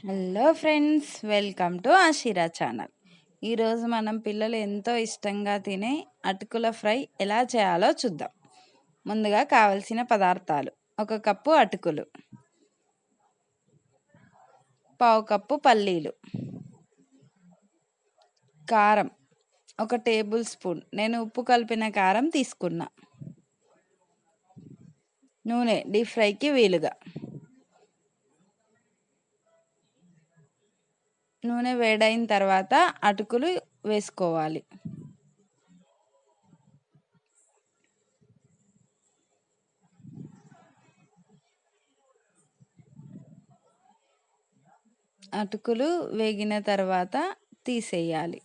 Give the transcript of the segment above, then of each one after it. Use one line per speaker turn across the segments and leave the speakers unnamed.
Hello friends, welcome to Ashira channel. ఈరోజు మనం పిల్లలు ఎంతో ఇష్టంగా తినే అటుకుల ఫ్రై ఎలా చేయాలో చూద్దాం. ముందుగా కావలసిన పదార్థాలు: 1 కప్పు అటుకులు, పావు కప్పు పల్లీలు, కారం 1 టేబుల్ స్పూన్, నేను ఉప్పు కలిపిన కారం తీసుకున్నా, నూనె డీప్ ఫ్రైకి వీలుగా. నూనె వేడైన తర్వాత అటుకులు వేసుకోవాలి. అటుకులు వేగిన తర్వాత తీసేయాలి.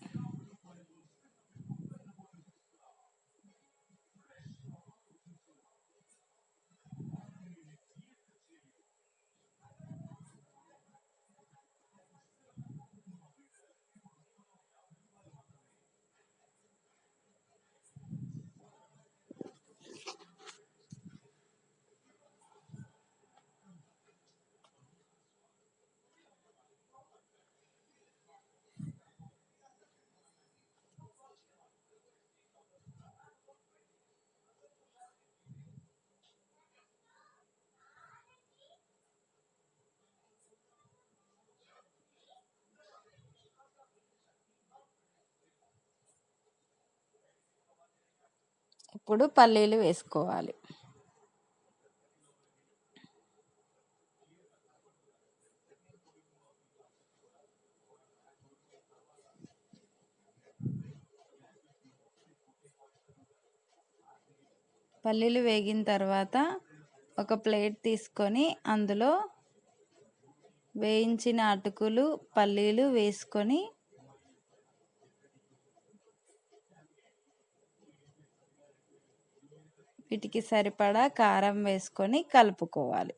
ఇప్పుడు పల్లీలు వేసుకోవాలి. పల్లీలు వేగిన తర్వాత ఒక ప్లేట్ తీసుకొని అందులో వేయించిన అటుకులు, పల్లీలు వేసుకొని వీటికి సరిపడా కారం వేసుకొని కలుపుకోవాలి.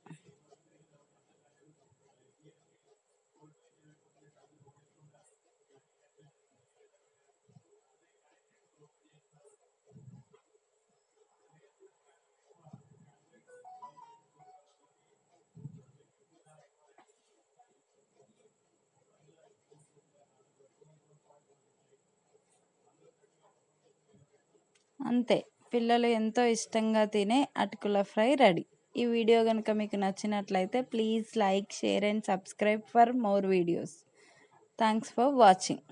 అంతే, పిల్లలు ఎంతో ఇష్టంగా తినే అటుకుల ఫ్రై రెడీ. ఈ వీడియో కనుక మీకు నచ్చినట్లయితే please like, share and subscribe for more videos. Thanks for watching.